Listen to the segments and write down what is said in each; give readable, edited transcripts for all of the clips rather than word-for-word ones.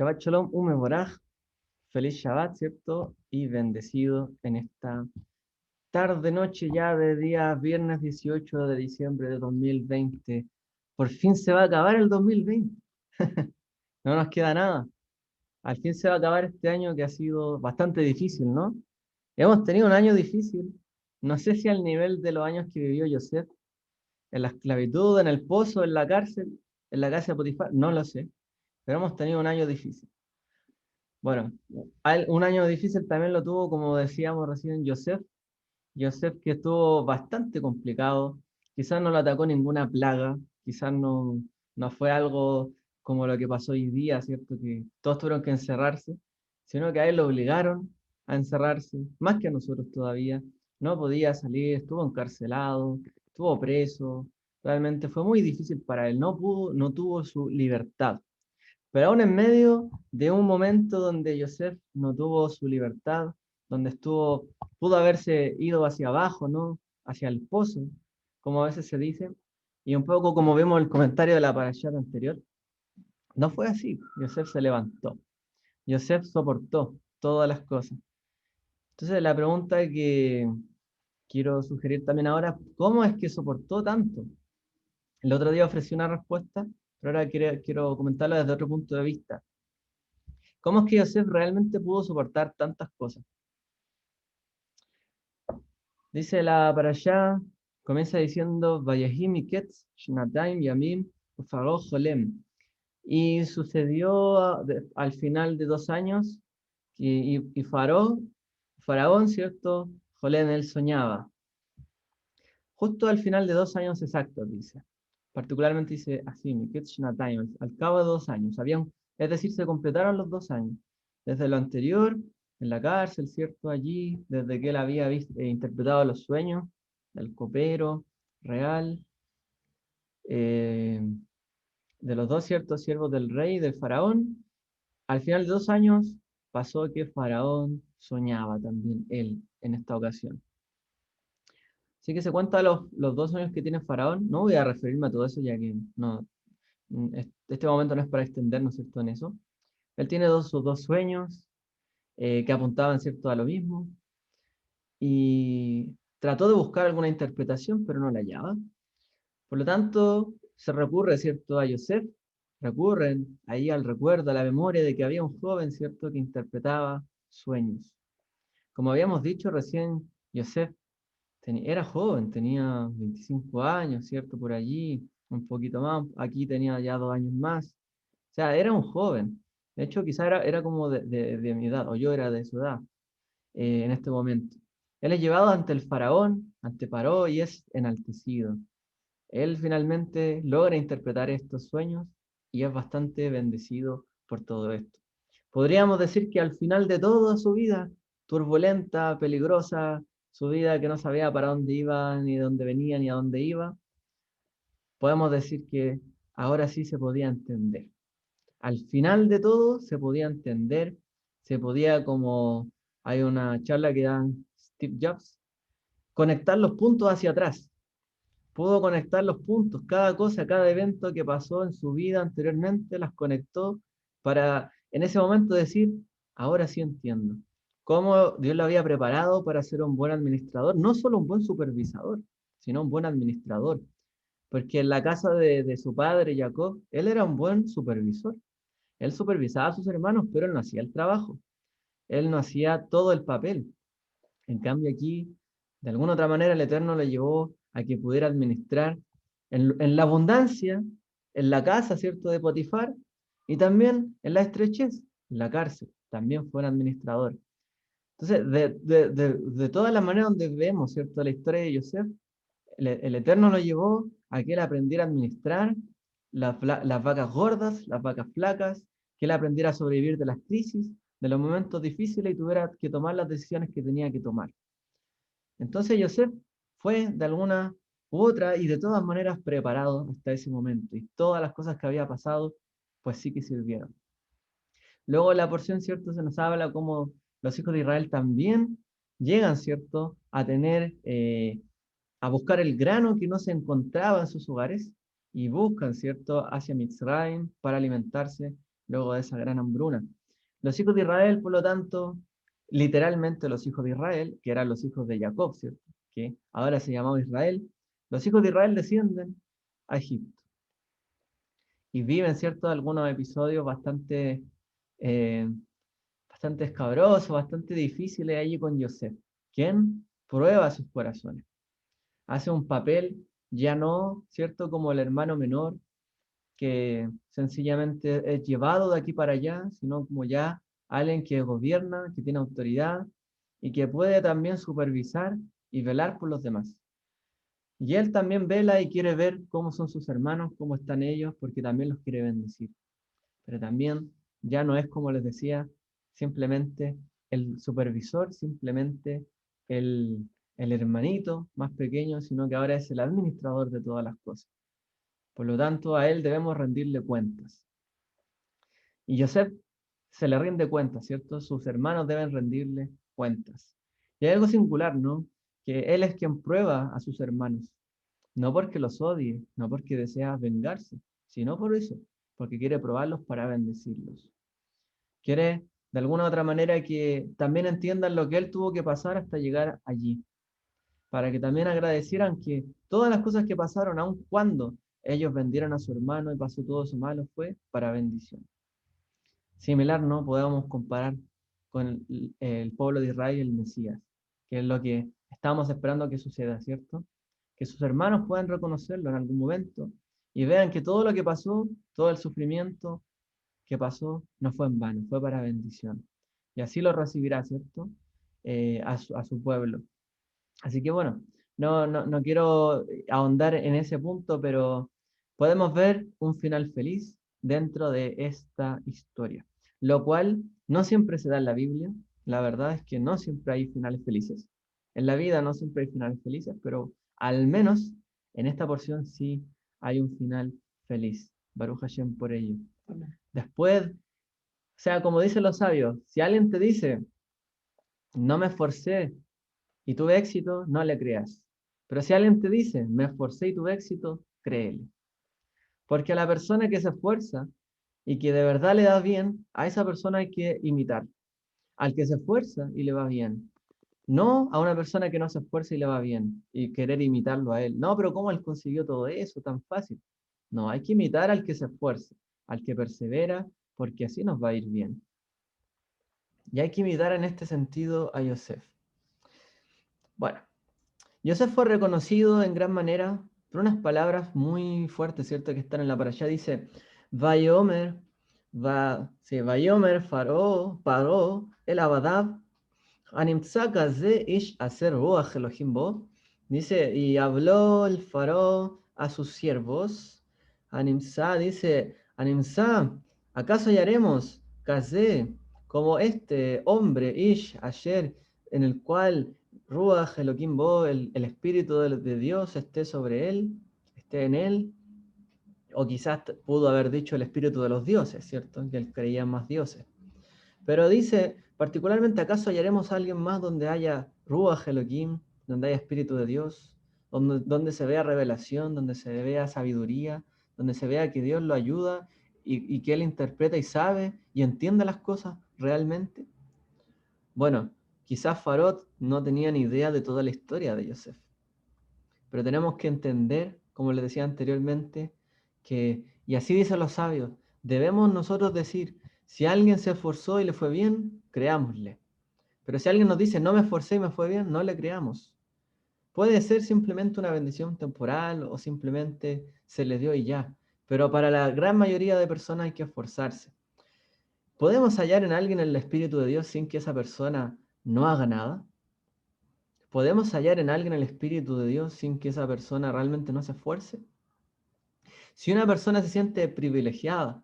Shabbat Shalom, Umeboraj, feliz Shabbat, ¿cierto? Y bendecido en esta tarde, noche ya de día viernes 18 de diciembre de 2020. Por fin se va a acabar el 2020. No nos queda nada. Al fin se va a acabar este año que ha sido bastante difícil, ¿no? Hemos tenido un año difícil. No sé si al nivel de los años que vivió Yosef, en la esclavitud, en el pozo, en la cárcel, en la casa de Potifar, no lo sé. Pero hemos tenido un año difícil. Bueno, un año difícil también lo tuvo, como decíamos recién, Yosef. Yosef que estuvo bastante complicado. Quizás no lo atacó ninguna plaga, quizás no fue algo como lo que pasó hoy día, ¿cierto? Que todos tuvieron que encerrarse, sino que a él lo obligaron a encerrarse, más que a nosotros todavía. No podía salir, estuvo encarcelado, estuvo preso. Realmente fue muy difícil para él, no tuvo su libertad. Pero aún en medio de un momento donde Yosef no tuvo su libertad, donde pudo haberse ido hacia abajo, ¿no? Hacia el pozo, como a veces se dice, y un poco como vemos el comentario de la parashat anterior, no fue así. Yosef se levantó. Yosef soportó todas las cosas. Entonces la pregunta que quiero sugerir también ahora, ¿cómo es que soportó tanto? El otro día ofrecí una respuesta, pero ahora quiero comentarlo desde otro punto de vista. ¿Cómo es que Yosef realmente pudo soportar tantas cosas? Dice la parashá, comienza diciendo, Vayehi miketz shnataim yamim ufaró jolem. Y sucedió al final de 2 años, y Faraón, ¿cierto? Jolem, él soñaba. Justo al final de 2 años exactos, dice. Particularmente dice así, miketz shnataim, al cabo de 2 años. Es decir, se completaron los 2 años. Desde lo anterior, en la cárcel, ¿cierto? Allí, desde que él había interpretado los sueños del copero real, eh, de los dos ciertos siervos del rey, del faraón. Al final de 2 años pasó que Faraón soñaba también él en esta ocasión. Así que se cuenta los 2 años que tiene Faraón. No voy a referirme a todo eso ya que no, este momento no es para extendernos, ¿cierto? En eso. Él tiene sus dos sueños que apuntaban, ¿cierto? A lo mismo. Y trató de buscar alguna interpretación, pero no la hallaba. Por lo tanto, se recurre, ¿cierto?, a Yosef, recurren ahí al recuerdo, a la memoria de que había un joven, ¿cierto?, que interpretaba sueños. Como habíamos dicho recién, Yosef era joven, tenía 25 años, ¿cierto?, por allí, un poquito más, aquí tenía ya 2 años más. O sea, era un joven. De hecho, quizá era como de mi edad, o yo era de su edad en este momento. Él es llevado ante el faraón, ante Paró, y es enaltecido. Él finalmente logra interpretar estos sueños y es bastante bendecido por todo esto. Podríamos decir que al final de toda su vida, turbulenta, peligrosa, su vida que no sabía para dónde iba, ni de dónde venía, ni a dónde iba, podemos decir que ahora sí se podía entender. Al final de todo se podía entender, se podía, como hay una charla que dan Steve Jobs, conectar los puntos hacia atrás. Pudo conectar los puntos, cada cosa, cada evento que pasó en su vida anteriormente, las conectó para en ese momento decir, ahora sí entiendo. Cómo Dios lo había preparado para ser un buen administrador, no solo un buen supervisador, sino un buen administrador. Porque en la casa de su padre, Jacob, él era un buen supervisor. Él supervisaba a sus hermanos, pero él no hacía el trabajo. Él no hacía todo el papel. En cambio aquí, de alguna otra manera, el Eterno le llevó a que pudiera administrar en la abundancia, en la casa, ¿cierto?, de Potifar, y también en la estrechez, en la cárcel, también fue un administrador. Entonces, de todas las maneras donde vemos, ¿cierto?, la historia de Yosef, el Eterno lo llevó a que él aprendiera a administrar las vacas gordas, las vacas flacas, que él aprendiera a sobrevivir de las crisis, de los momentos difíciles y tuviera que tomar las decisiones que tenía que tomar. Entonces Yosef fue de alguna u otra y de todas maneras preparado hasta ese momento y todas las cosas que había pasado pues sí que sirvieron. Luego la porción, ¿cierto? Se nos habla como los hijos de Israel también llegan, ¿cierto? A buscar el grano que no se encontraba en sus hogares y buscan, ¿cierto?, hacia Mitzrayim para alimentarse luego de esa gran hambruna. Los hijos de Israel, por lo tanto, literalmente los hijos de Israel, que eran los hijos de Jacob, ¿cierto? Que ahora se llamaba Israel, los hijos de Israel descienden a Egipto y viven, ¿cierto?, algunos episodios eh, bastante escabrosos, bastante difíciles allí con Yosef, quien prueba sus corazones. Hace un papel ya no, ¿cierto?, como el hermano menor, que sencillamente es llevado de aquí para allá, sino como ya alguien que gobierna, que tiene autoridad y que puede también supervisar y velar por los demás. Y él también vela y quiere ver cómo son sus hermanos, cómo están ellos, porque también los quiere bendecir. Pero también ya no es, como les decía, simplemente el supervisor, simplemente el hermanito más pequeño, sino que ahora es el administrador de todas las cosas. Por lo tanto, a él debemos rendirle cuentas. Y Yosef se le rinde cuentas, ¿cierto? Sus hermanos deben rendirle cuentas. Y hay algo singular, ¿no? Que él es quien prueba a sus hermanos. No porque los odie, no porque desea vengarse, sino por eso, porque quiere probarlos para bendecirlos. Quiere, de alguna u otra manera, que también entiendan lo que él tuvo que pasar hasta llegar allí, para que también agradecieran que todas las cosas que pasaron, aun cuando ellos vendieron a su hermano y pasó todo eso malo, fue para bendición. Similar, ¿no? Podemos comparar con el pueblo de Israel y el Mesías, que es lo que estamos esperando que suceda, ¿cierto? Que sus hermanos puedan reconocerlo en algún momento y vean que todo lo que pasó, todo el sufrimiento que pasó, no fue en vano, fue para bendición. Y así lo recibirá, ¿cierto? A su pueblo. Así que bueno, no quiero ahondar en ese punto, pero podemos ver un final feliz dentro de esta historia, lo cual no siempre se da en la Biblia. La verdad es que no siempre hay finales felices. En la vida no siempre hay finales felices, pero al menos en esta porción sí hay un final feliz. Baruch Hashem por ello. Después, o sea, como dicen los sabios, si alguien te dice, no me esforcé y tuve éxito, no le creas. Pero si alguien te dice, me esforcé y tuve éxito, créele. Porque a la persona que se esfuerza y que de verdad le da bien, a esa persona hay que imitar. Al que se esfuerza y le va bien. No a una persona que no se esfuerza y le va bien y querer imitarlo a él. No, pero ¿cómo él consiguió todo eso tan fácil? No, hay que imitar al que se esfuerza, al que persevera, porque así nos va a ir bien. Y hay que imitar en este sentido a Yosef. Bueno, Yosef fue reconocido en gran manera por unas palabras muy fuertes, ¿cierto? Que están en la parashá. Dice, Vayomer, sí, Vayomer, Paró, el Abadab, Animtza kaze ish aser ruach Elohim bo. Dice, y habló el faraón a sus siervos. Animtza, dice, Animtza, ¿acaso hallaremos kaze como este hombre ish ayer en el cual ruach Elohim bo, el espíritu de Dios esté sobre él, esté en él? O quizás pudo haber dicho el espíritu de los dioses, ¿cierto? Que él creía en más dioses. Pero dice, particularmente, ¿acaso hallaremos a alguien más donde haya Ruach Elohim, donde haya Espíritu de Dios, donde se vea revelación, donde se vea sabiduría, donde se vea que Dios lo ayuda y que Él interpreta y sabe y entiende las cosas realmente? Bueno, quizás Farot no tenía ni idea de toda la historia de Yosef, pero tenemos que entender, como les decía anteriormente, que, y así dicen los sabios, debemos nosotros decir, si alguien se esforzó y le fue bien, creámosle. Pero si alguien nos dice, no me esforcé y me fue bien, no le creamos. Puede ser simplemente una bendición temporal o simplemente se le dio y ya. Pero para la gran mayoría de personas hay que esforzarse. ¿Podemos hallar en alguien el Espíritu de Dios sin que esa persona no haga nada? ¿Podemos hallar en alguien el Espíritu de Dios sin que esa persona realmente no se esfuerce? Si una persona se siente privilegiada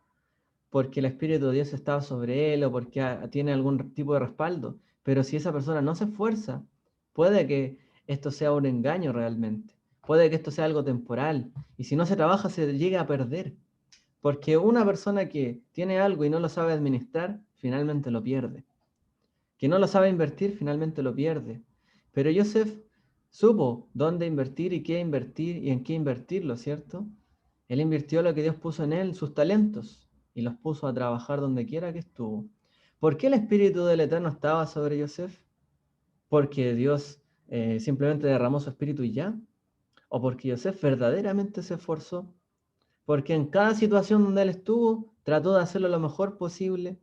porque el Espíritu de Dios está sobre él o porque tiene algún tipo de respaldo, pero si esa persona no se esfuerza, puede que esto sea un engaño realmente, puede que esto sea algo temporal, y si no se trabaja se llega a perder, porque una persona que tiene algo y no lo sabe administrar, finalmente lo pierde, que no lo sabe invertir, finalmente lo pierde. Pero Joseph supo dónde invertir y qué invertir y en qué invertirlo, ¿cierto? Él invirtió lo que Dios puso en él, sus talentos, y los puso a trabajar donde quiera que estuvo. ¿Por qué el Espíritu del Eterno estaba sobre Yosef? ¿Porque Dios simplemente derramó su espíritu y ya? ¿O porque Yosef verdaderamente se esforzó? Porque en cada situación donde él estuvo, trató de hacerlo lo mejor posible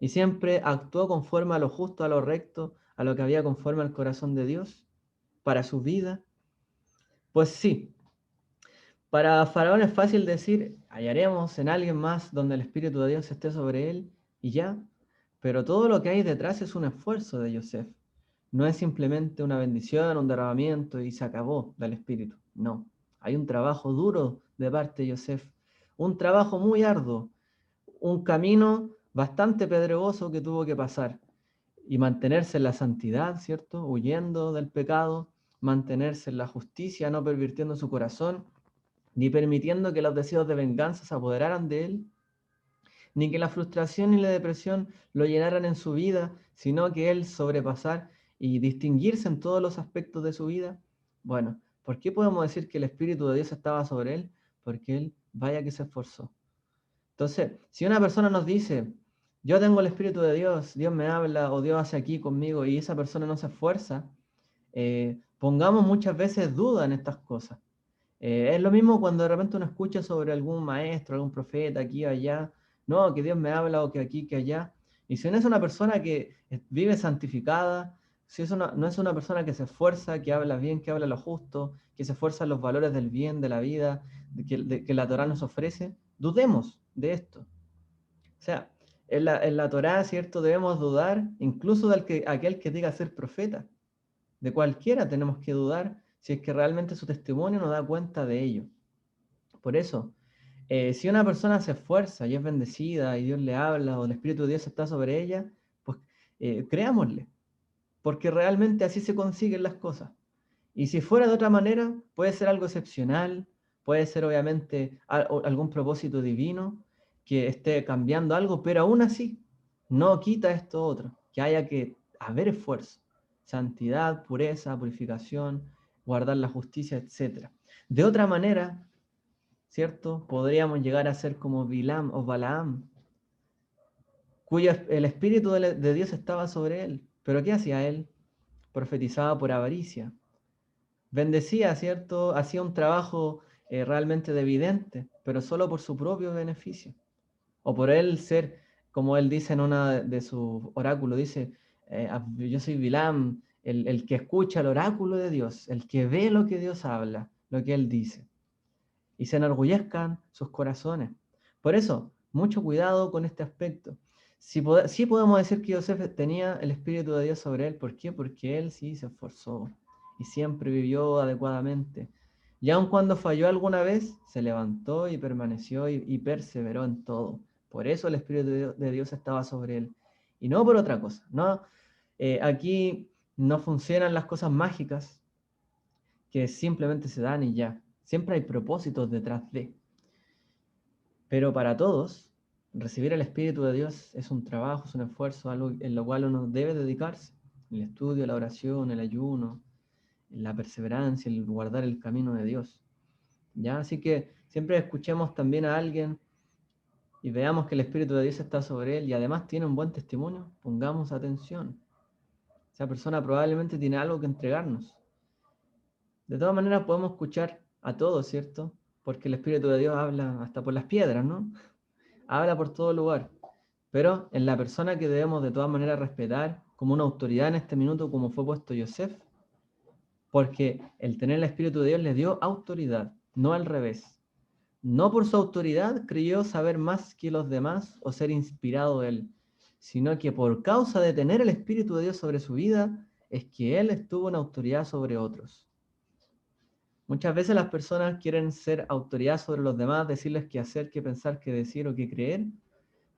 y siempre actuó conforme a lo justo, a lo recto, a lo que había conforme al corazón de Dios para su vida. Pues sí, para Faraón es fácil decir, hallaremos en alguien más donde el Espíritu de Dios esté sobre él y ya, pero todo lo que hay detrás es un esfuerzo de Yosef. No es simplemente una bendición, un derramamiento y se acabó del Espíritu. No, hay un trabajo duro de parte de Yosef, un trabajo muy arduo, un camino bastante pedregoso que tuvo que pasar y mantenerse en la santidad, ¿cierto? Huyendo del pecado, mantenerse en la justicia, no pervirtiendo su corazón, ni permitiendo que los deseos de venganza se apoderaran de él, ni que la frustración y la depresión lo llenaran en su vida, sino que él sobrepasar y distinguirse en todos los aspectos de su vida. Bueno, ¿por qué podemos decir que el Espíritu de Dios estaba sobre él? Porque él, vaya que se esforzó. Entonces, si una persona nos dice, yo tengo el Espíritu de Dios, Dios me habla o Dios hace aquí conmigo y esa persona no se esfuerza, pongamos muchas veces duda en estas cosas. Es lo mismo cuando de repente uno escucha sobre algún maestro, algún profeta aquí o allá, no, que Dios me habla o que aquí, que allá. Y si no es una persona que vive santificada, si no es una persona que se esfuerza, que habla bien, que habla lo justo, que se esfuerza en los valores del bien, de la vida, que la Torá nos ofrece, dudemos de esto. O sea, en la Torá, ¿cierto? Debemos dudar incluso aquel que diga ser profeta. De cualquiera tenemos que dudar si es que realmente su testimonio nos da cuenta de ello. Por eso, si una persona se esfuerza y es bendecida y Dios le habla o el Espíritu de Dios está sobre ella, pues creámosle, porque realmente así se consiguen las cosas. Y si fuera de otra manera, puede ser algo excepcional, puede ser obviamente algún propósito divino que esté cambiando algo, pero aún así no quita esto otro, que haya que haber esfuerzo, santidad, pureza, purificación, guardar la justicia, etc. De otra manera, ¿cierto? Podríamos llegar a ser como Bilam o Balaam, el espíritu de Dios estaba sobre él, pero ¿qué hacía él? Profetizaba por avaricia. Bendecía, ¿cierto? Hacía un trabajo realmente de evidente, pero solo por su propio beneficio. O por él ser, como él dice en una de sus oráculos, dice, yo soy Bilam, el que escucha el oráculo de Dios, el que ve lo que Dios habla, lo que él dice. Y se enorgullezcan sus corazones. Por eso, mucho cuidado con este aspecto. Sí podemos decir que Yosef tenía el Espíritu de Dios sobre él. ¿Por qué? Porque él sí se esforzó y siempre vivió adecuadamente. Y aun cuando falló alguna vez, se levantó y permaneció y perseveró en todo. Por eso el Espíritu de Dios estaba sobre él. Y no por otra cosa. No, aquí no funcionan las cosas mágicas que simplemente se dan y ya. Siempre hay propósitos detrás de. Pero para todos, recibir el Espíritu de Dios es un trabajo, es un esfuerzo, algo en lo cual uno debe dedicarse. El estudio, la oración, el ayuno, la perseverancia, el guardar el camino de Dios. ¿Ya? Así que siempre escuchemos también a alguien y veamos que el Espíritu de Dios está sobre él y además tiene un buen testimonio, pongamos atención. Esa persona probablemente tiene algo que entregarnos. De todas maneras podemos escuchar a todos, ¿cierto? Porque el Espíritu de Dios habla hasta por las piedras, ¿no? Habla por todo lugar. Pero en la persona que debemos de todas maneras respetar como una autoridad en este minuto, como fue puesto Yosef, porque el tener el Espíritu de Dios le dio autoridad, no al revés. No por su autoridad creyó saber más que los demás o ser inspirado de él, sino que por causa de tener el Espíritu de Dios sobre su vida, es que él estuvo en autoridad sobre otros. Muchas veces las personas quieren ser autoridad sobre los demás, decirles qué hacer, qué pensar, qué decir o qué creer,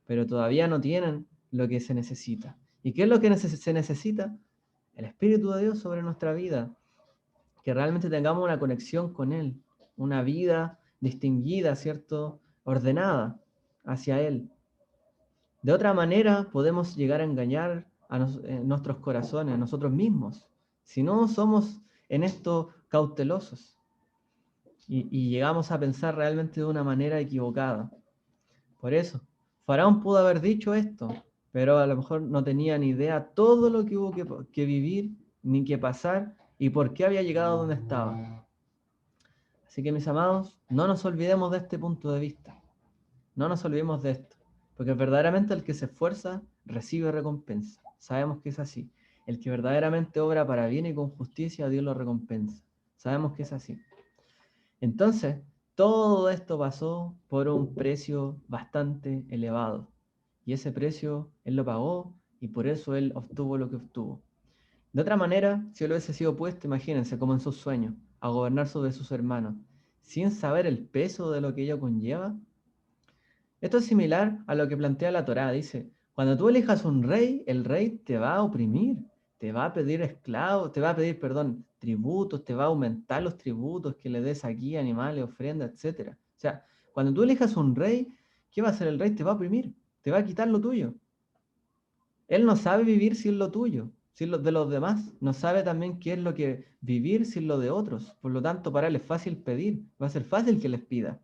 pero todavía no tienen lo que se necesita. ¿Y qué es lo que se necesita? El Espíritu de Dios sobre nuestra vida, que realmente tengamos una conexión con Él, una vida distinguida, ¿cierto? Ordenada hacia Él. De otra manera, podemos llegar a engañar a nuestros corazones, a nosotros mismos, si no somos en esto cautelosos y llegamos a pensar realmente de una manera equivocada. Por eso, Faraón pudo haber dicho esto, pero a lo mejor no tenía ni idea todo lo que hubo que vivir, ni que pasar, y por qué había llegado donde estaba. Así que, mis amados, no nos olvidemos de este punto de vista. No nos olvidemos de esto. Porque verdaderamente el que se esfuerza recibe recompensa. Sabemos que es así. El que verdaderamente obra para bien y con justicia, Dios lo recompensa. Sabemos que es así. Entonces, todo esto pasó por un precio bastante elevado. Y ese precio Él lo pagó y por eso Él obtuvo lo que obtuvo. De otra manera, si Él hubiese sido puesto, imagínense, como en sus sueños, a gobernar sobre sus hermanos, sin saber el peso de lo que ello conlleva. Esto es similar a lo que plantea la Torá. Dice, cuando tú elijas un rey, el rey te va a oprimir, te va a pedir esclavos, te va a pedir, perdón, tributos, te va a aumentar los tributos que le des aquí, animales, ofrendas, etc. O sea, cuando tú elijas un rey, ¿qué va a hacer el rey? Te va a oprimir, te va a quitar lo tuyo. Él no sabe vivir sin lo tuyo, sin lo de los demás. No sabe también qué es lo que vivir sin lo de otros. Por lo tanto, para él es fácil pedir, va a ser fácil que les pida.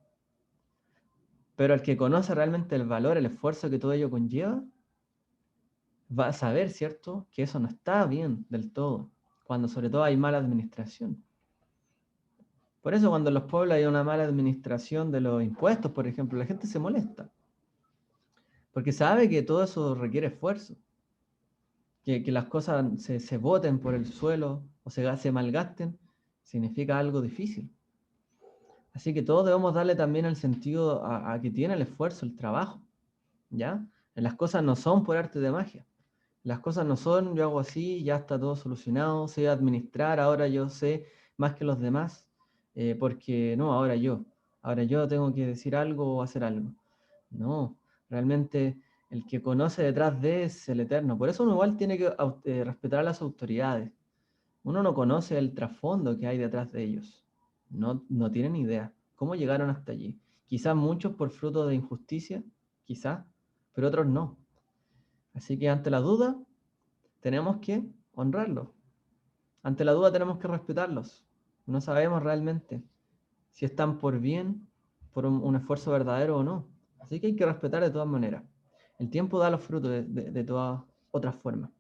Pero el que conoce realmente el valor, el esfuerzo que todo ello conlleva, va a saber, ¿cierto?, que eso no está bien del todo, cuando sobre todo hay mala administración. Por eso cuando en los pueblos hay una mala administración de los impuestos, por ejemplo, la gente se molesta, porque sabe que todo eso requiere esfuerzo, que las cosas se boten por el suelo o se malgasten, significa algo difícil. Así que todos debemos darle también el sentido a que tiene el esfuerzo, el trabajo, ¿ya? Las cosas no son por arte de magia. Las cosas no son, yo hago así, ya está todo solucionado, sé administrar, ahora yo sé más que los demás, porque no, ahora yo tengo que decir algo o hacer algo. No, realmente el que conoce detrás de es el Eterno. Por eso uno igual tiene que respetar a las autoridades. Uno no conoce el trasfondo que hay detrás de ellos. No tienen idea. ¿Cómo llegaron hasta allí? Quizás muchos por fruto de injusticia, quizás, pero otros no. Así que ante la duda, tenemos que honrarlos. Ante la duda tenemos que respetarlos. No sabemos realmente si están por bien, por un esfuerzo verdadero o no. Así que hay que respetar de todas maneras. El tiempo da los frutos de todas otras formas.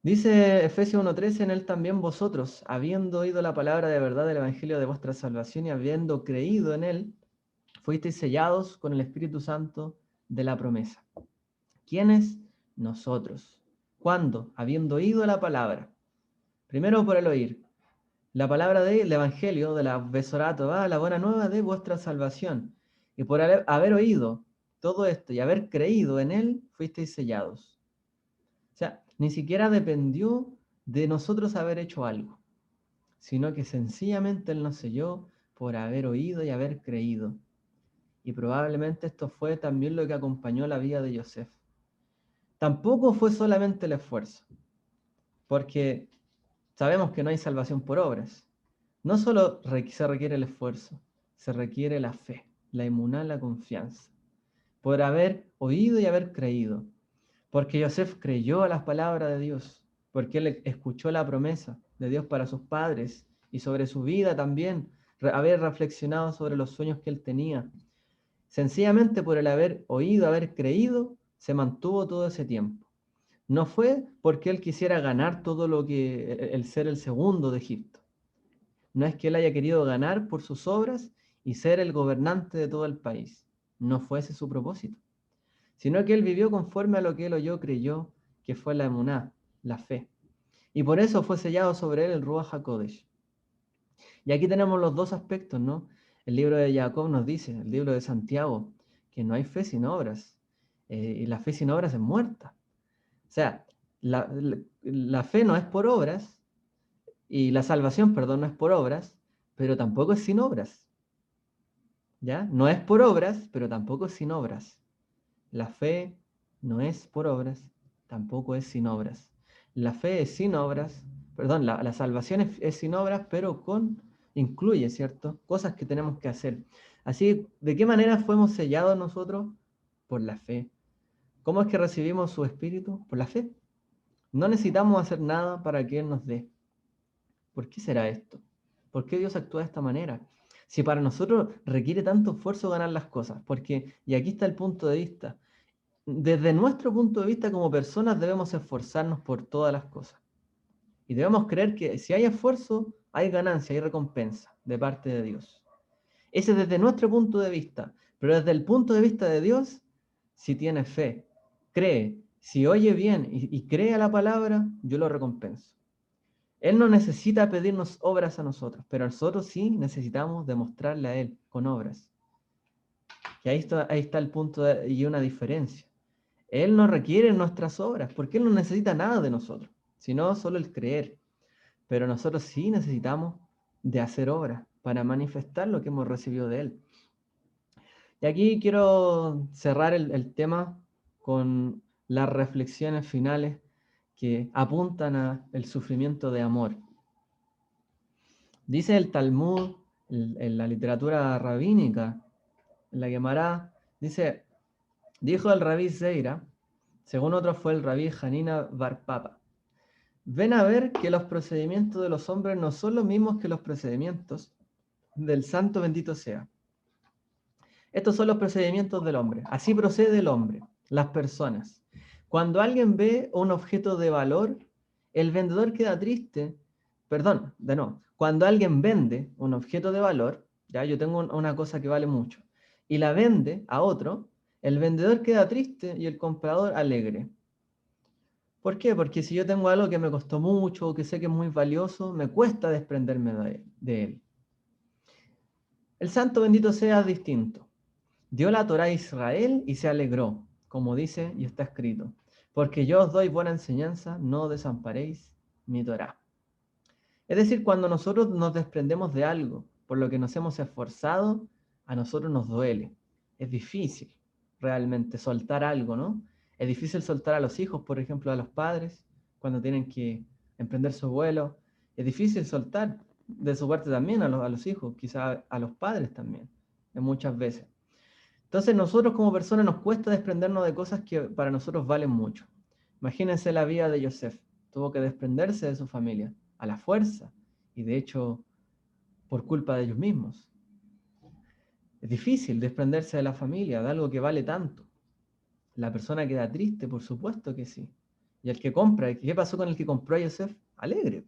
Dice Efesios 1:13, en él también vosotros, habiendo oído la palabra de verdad del Evangelio de vuestra salvación y habiendo creído en él, fuisteis sellados con el Espíritu Santo de la promesa. ¿Quiénes? Nosotros. ¿Cuándo? Habiendo oído la palabra. Primero por el oír. La palabra del Evangelio, de la Besorato, la buena nueva de vuestra salvación. Y por haber oído todo esto y haber creído en él, fuisteis sellados. O sea, ni siquiera dependió de nosotros haber hecho algo, sino que sencillamente él nos selló por haber oído y haber creído. Y probablemente esto fue también lo que acompañó la vida de Yosef. Tampoco fue solamente el esfuerzo, porque sabemos que no hay salvación por obras. No solo se requiere el esfuerzo, se requiere la fe, la emuná, la confianza, por haber oído y haber creído. Porque Yosef creyó a las palabras de Dios, porque él escuchó la promesa de Dios para sus padres y sobre su vida también, haber reflexionado sobre los sueños que él tenía. Sencillamente por el haber oído, haber creído, se mantuvo todo ese tiempo. No fue porque él quisiera ganar todo lo que el ser el segundo de Egipto. No es que él haya querido ganar por sus obras y ser el gobernante de todo el país. No fue ese su propósito. Sino que él vivió conforme a lo que él oyó, creyó, que fue la emuná, la fe. Y por eso fue sellado sobre él el Ruach HaKodesh. Y aquí tenemos los dos aspectos, ¿no? El libro de Jacob nos dice, el libro de Santiago, que no hay fe sin obras. Y la fe sin obras es muerta. O sea, la fe no es por obras, y la salvación, perdón, no es por obras, pero tampoco es sin obras. ¿Ya? No es por obras, pero tampoco es sin obras. La fe no es por obras, tampoco es sin obras. La fe es sin obras, perdón, la salvación es sin obras, pero incluye, ¿cierto? Cosas que tenemos que hacer. Así, ¿de qué manera fuimos sellados nosotros? Por la fe. ¿Cómo es que recibimos su espíritu? Por la fe. No necesitamos hacer nada para que Él nos dé. ¿Por qué será esto? ¿Por qué Dios actúa de esta manera? Si para nosotros requiere tanto esfuerzo ganar las cosas, porque, y aquí está el punto de vista, desde nuestro punto de vista como personas debemos esforzarnos por todas las cosas. Y debemos creer que si hay esfuerzo, hay ganancia, hay recompensa de parte de Dios. Ese es desde nuestro punto de vista, pero desde el punto de vista de Dios, si tiene fe, cree, si oye bien y cree a la palabra, yo lo recompenso. Él no necesita pedirnos obras a nosotros, pero nosotros sí necesitamos demostrarle a Él con obras. Y ahí está el punto y una diferencia. Él no requiere nuestras obras, porque Él no necesita nada de nosotros, sino solo el creer. Pero nosotros sí necesitamos de hacer obras para manifestar lo que hemos recibido de Él. Y aquí quiero cerrar el tema con las reflexiones finales que apuntan al sufrimiento de amor. Dice el Talmud, en la literatura rabínica, en la Gemara, dice, dijo el rabí Zeira, según otro fue el rabí Hanina Bar Papa, ven a ver que los procedimientos de los hombres no son los mismos que los procedimientos del santo bendito sea. Estos son los procedimientos del hombre. Así procede el hombre, las personas. Cuando alguien ve un objeto de valor, el vendedor queda triste. Perdón, de nuevo. Cuando alguien vende un objeto de valor, ya yo tengo una cosa que vale mucho, y la vende a otro, el vendedor queda triste y el comprador alegre. ¿Por qué? Porque si yo tengo algo que me costó mucho o que sé que es muy valioso, me cuesta desprenderme de él. El santo bendito sea distinto. Dio la Torá a Israel y se alegró, como dice y está escrito, porque yo os doy buena enseñanza, no desamparéis mi Torá. Es decir, cuando nosotros nos desprendemos de algo por lo que nos hemos esforzado, a nosotros nos duele. Es difícil realmente soltar algo, ¿no? Es difícil soltar a los hijos, por ejemplo, a los padres, cuando tienen que emprender su vuelo. Es difícil soltar de su parte también a los hijos, quizá a los padres también, muchas veces. Entonces nosotros como personas nos cuesta desprendernos de cosas que para nosotros valen mucho. Imagínense la vida de Yosef. Tuvo que desprenderse de su familia a la fuerza y de hecho por culpa de ellos mismos. Es difícil desprenderse de la familia, de algo que vale tanto. La persona queda triste, por supuesto que sí. Y el que compra, ¿qué pasó con el que compró a Yosef? Alegre.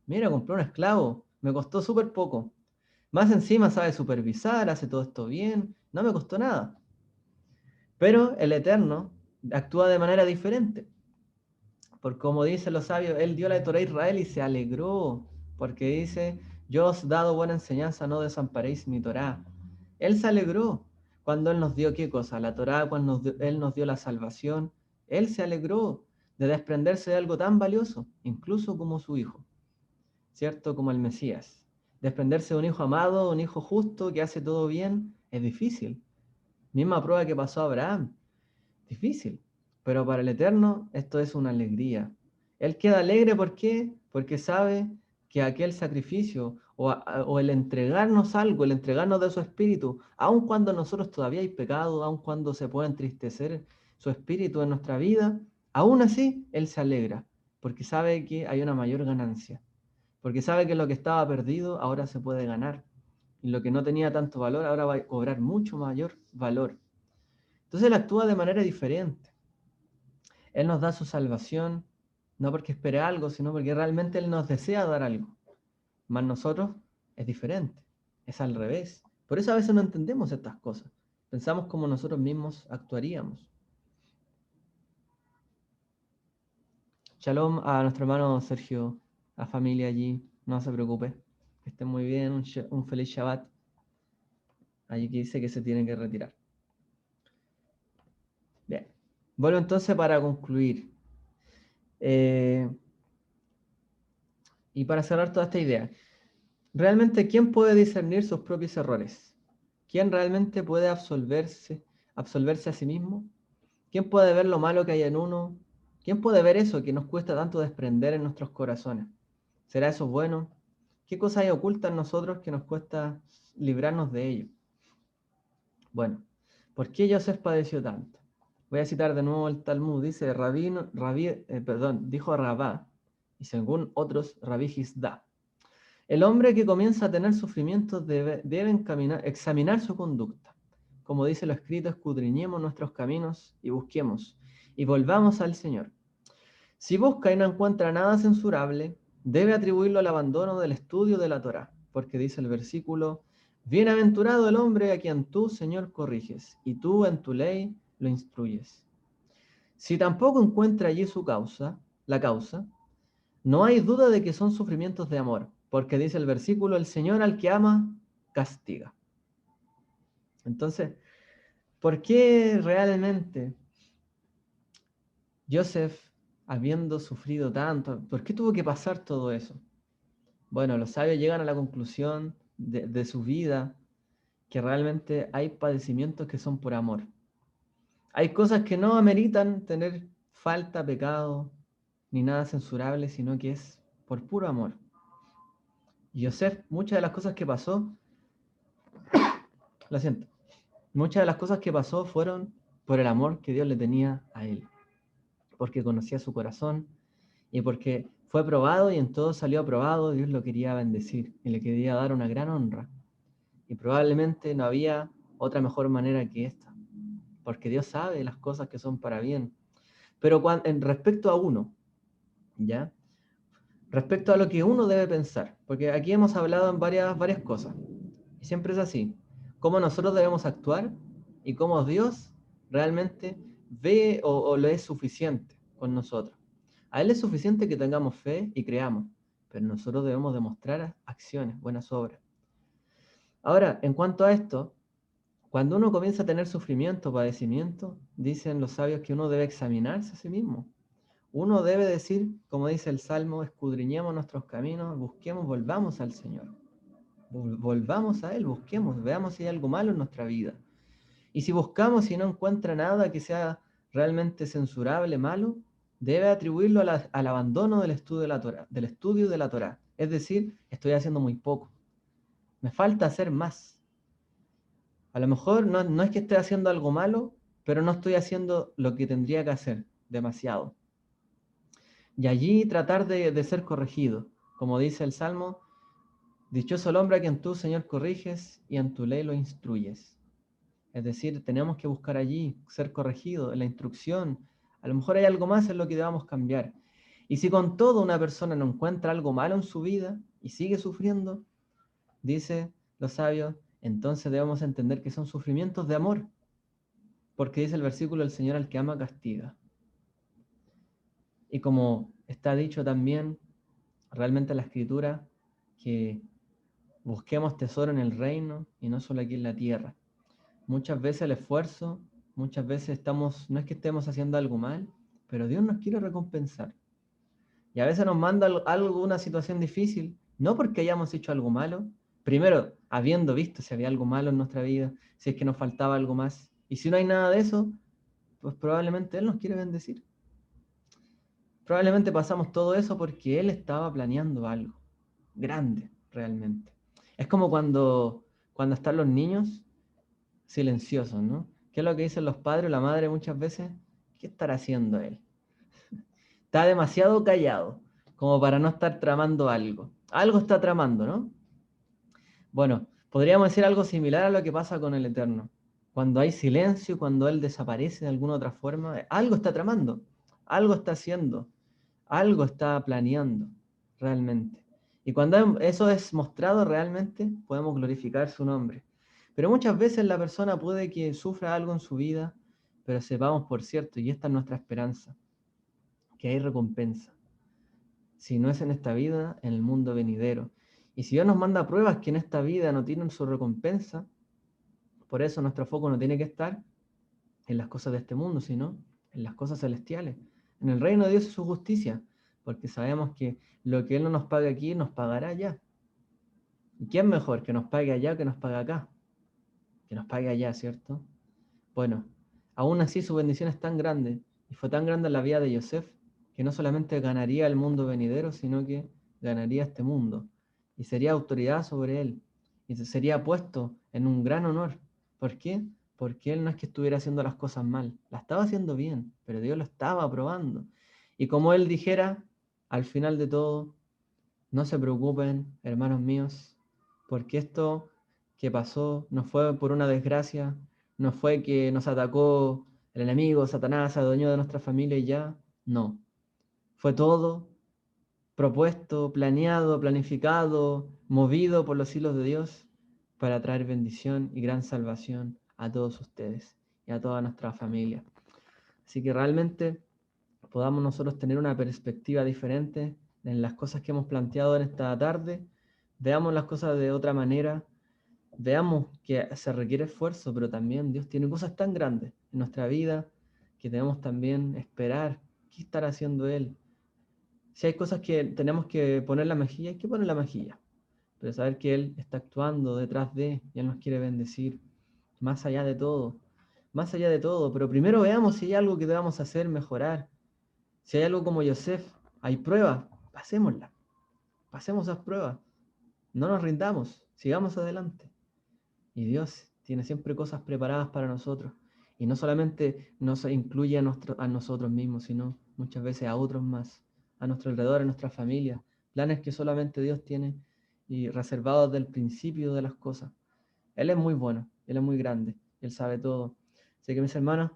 Mira, compró un esclavo, me costó súper poco. Más encima sabe supervisar, hace todo esto bien, no me costó nada. Pero el Eterno actúa de manera diferente. Porque como dicen los sabios, Él dio la Torá a Israel y se alegró. Porque dice, yo os he dado buena enseñanza, no desamparéis mi Torá. Él se alegró cuando Él nos dio ¿qué cosa? La Torá, cuando Él nos dio la salvación. Él se alegró de desprenderse de algo tan valioso, incluso como su hijo, ¿cierto? Como el Mesías. Desprenderse de un hijo amado, un hijo justo, que hace todo bien, es difícil. Misma prueba que pasó a Abraham. Difícil, pero para el Eterno esto es una alegría. Él queda alegre, ¿por qué? Porque sabe que aquel sacrificio o el entregarnos algo, el entregarnos de su espíritu, aun cuando nosotros todavía hay pecado, aun cuando se puede entristecer su espíritu en nuestra vida, aún así Él se alegra, porque sabe que hay una mayor ganancia, porque sabe que lo que estaba perdido ahora se puede ganar, y lo que no tenía tanto valor ahora va a cobrar mucho mayor valor. Entonces Él actúa de manera diferente. Él nos da su salvación, no porque espere algo, sino porque realmente Él nos desea dar algo. Más nosotros es diferente, es al revés. Por eso a veces no entendemos estas cosas. Pensamos como nosotros mismos actuaríamos. Shalom a nuestro hermano Sergio, a familia allí, no se preocupe. Que esté muy bien, un feliz Shabbat. Allí que dice que se tiene que retirar. Bien, vuelvo entonces para concluir. Y para cerrar toda esta idea, realmente, ¿quién puede discernir sus propios errores? ¿Quién realmente puede absolverse a sí mismo? ¿Quién puede ver lo malo que hay en uno? ¿Quién puede ver eso que nos cuesta tanto desprender en nuestros corazones? ¿Será eso bueno? ¿Qué cosa hay oculta en nosotros que nos cuesta librarnos de ello? Bueno, ¿por qué Yosef padeció tanto? Voy a citar de nuevo el Talmud. Dice, dijo Rabá, y según otros, Rabí Hizda. El hombre que comienza a tener sufrimientos debe examinar su conducta. Como dice lo escrito, escudriñemos nuestros caminos y busquemos, y volvamos al Señor. Si busca y no encuentra nada censurable, debe atribuirlo al abandono del estudio de la Torá, porque dice el versículo, bienaventurado el hombre a quien tú, Señor, corriges, y tú en tu ley lo instruyes. Si tampoco encuentra allí la causa, no hay duda de que son sufrimientos de amor, porque dice el versículo, el Señor al que ama, castiga. Entonces, ¿por qué realmente Joseph, habiendo sufrido tanto, por qué tuvo que pasar todo eso? Bueno, los sabios llegan a la conclusión de su vida que realmente hay padecimientos que son por amor. Hay cosas que no ameritan tener falta, pecado, ni nada censurable, sino que es por puro amor. Y Joseph, muchas de las cosas que pasó, lo siento, muchas de las cosas que pasó fueron por el amor que Dios le tenía a él, porque conocía su corazón y porque fue probado y en todo salió aprobado. Dios lo quería bendecir y le quería dar una gran honra. Y probablemente no había otra mejor manera que esta, porque Dios sabe las cosas que son para bien. Pero en respecto a uno, ¿ya? Respecto a lo que uno debe pensar, porque aquí hemos hablado en varias cosas, y siempre es así, cómo nosotros debemos actuar y cómo Dios realmente ve o lo es suficiente con nosotros. A Él es suficiente que tengamos fe y creamos, pero nosotros debemos demostrar acciones, buenas obras. Ahora, en cuanto a esto, cuando uno comienza a tener sufrimiento, padecimiento, dicen los sabios que uno debe examinarse a sí mismo. Uno debe decir, como dice el Salmo, escudriñemos nuestros caminos, busquemos, volvamos al Señor. Volvamos a Él, busquemos, veamos si hay algo malo en nuestra vida. Y si buscamos y no encuentra nada que sea realmente censurable, malo, debe atribuirlo al abandono del estudio de la Torá. Es decir, estoy haciendo muy poco. Me falta hacer más. A lo mejor no es que esté haciendo algo malo, pero no estoy haciendo lo que tendría que hacer, demasiado. Y allí tratar de ser corregido. Como dice el Salmo, dichoso el hombre a quien tú, Señor, corriges y en tu ley lo instruyes. Es decir, tenemos que buscar allí ser corregidos en la instrucción. A lo mejor hay algo más en lo que debamos cambiar. Y si con todo una persona no encuentra algo malo en su vida y sigue sufriendo, dice los sabios, entonces debemos entender que son sufrimientos de amor. Porque dice el versículo, el Señor al que ama castiga. Y como está dicho también realmente en la Escritura, que busquemos tesoro en el reino y no solo aquí en la tierra. Muchas veces el esfuerzo, muchas veces no es que estemos haciendo algo mal, pero Dios nos quiere recompensar. Y a veces nos manda una situación difícil, no porque hayamos hecho algo malo, primero habiendo visto si había algo malo en nuestra vida, si es que nos faltaba algo más. Y si no hay nada de eso, pues probablemente Él nos quiere bendecir. Probablemente pasamos todo eso porque Él estaba planeando algo grande, realmente. Es como cuando están los niños silenciosos, ¿no? ¿Qué es lo que dicen los padres o la madre muchas veces? ¿Qué estará haciendo él? Está demasiado callado, como para no estar tramando algo. Algo está tramando, ¿no? Bueno, podríamos decir algo similar a lo que pasa con el Eterno. Cuando hay silencio, cuando Él desaparece de alguna otra forma, algo está tramando, algo está haciendo, algo está planeando, realmente. Y cuando eso es mostrado realmente, podemos glorificar su nombre. Pero muchas veces la persona puede que sufra algo en su vida, pero sepamos por cierto, y esta es nuestra esperanza, que hay recompensa. Si no es en esta vida, en el mundo venidero. Y si Dios nos manda pruebas que en esta vida no tienen su recompensa, por eso nuestro foco no tiene que estar en las cosas de este mundo, sino en las cosas celestiales, en el reino de Dios y su justicia, porque sabemos que lo que Él no nos paga aquí, nos pagará allá. ¿Y quién mejor que nos pague allá que nos pague acá? Que nos pague allá, ¿cierto? Bueno, aún así su bendición es tan grande, y fue tan grande en la vida de Yosef, que no solamente ganaría el mundo venidero, sino que ganaría este mundo, y sería autoridad sobre él, y sería puesto en un gran honor. ¿Por qué? Porque él no es que estuviera haciendo las cosas mal, la estaba haciendo bien, pero Dios lo estaba aprobando. Y como él dijera, al final de todo, No se preocupen, hermanos míos, porque esto que pasó no fue por una desgracia, no fue que nos atacó el enemigo, Satanás, se adueñó de nuestra familia y ya. No, fue todo propuesto, planeado, planificado, movido por los hilos de Dios para traer bendición y gran salvación a todos ustedes y a toda nuestra familia. Así que realmente podamos nosotros tener una perspectiva diferente en las cosas que hemos planteado en esta tarde, veamos las cosas de otra manera, veamos que se requiere esfuerzo, pero también Dios tiene cosas tan grandes en nuestra vida que debemos también esperar qué estará haciendo Él. Si hay cosas que tenemos que poner la mejilla, hay que poner la mejilla, pero saber que Él está actuando detrás de, y Él nos quiere bendecir, más allá de todo, más allá de todo, pero primero veamos si hay algo que debamos hacer, mejorar. Si hay algo como Yosef, hay pruebas, pasémosla, pasemos esas pruebas, no nos rindamos, sigamos adelante. Y Dios tiene siempre cosas preparadas para nosotros. Y no solamente nos incluye a nosotros mismos, sino muchas veces a otros más, a nuestro alrededor, a nuestra familia. Planes que solamente Dios tiene y reservados del principio de las cosas. Él es muy bueno, Él es muy grande, Él sabe todo. Así que mis hermanos,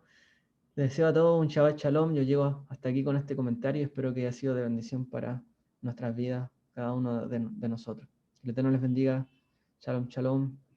les deseo a todos un Shabbat Shalom. Yo llego hasta aquí con este comentario y espero que haya sido de bendición para nuestras vidas, cada uno de nosotros. Que el Eterno les bendiga. Shalom, shalom.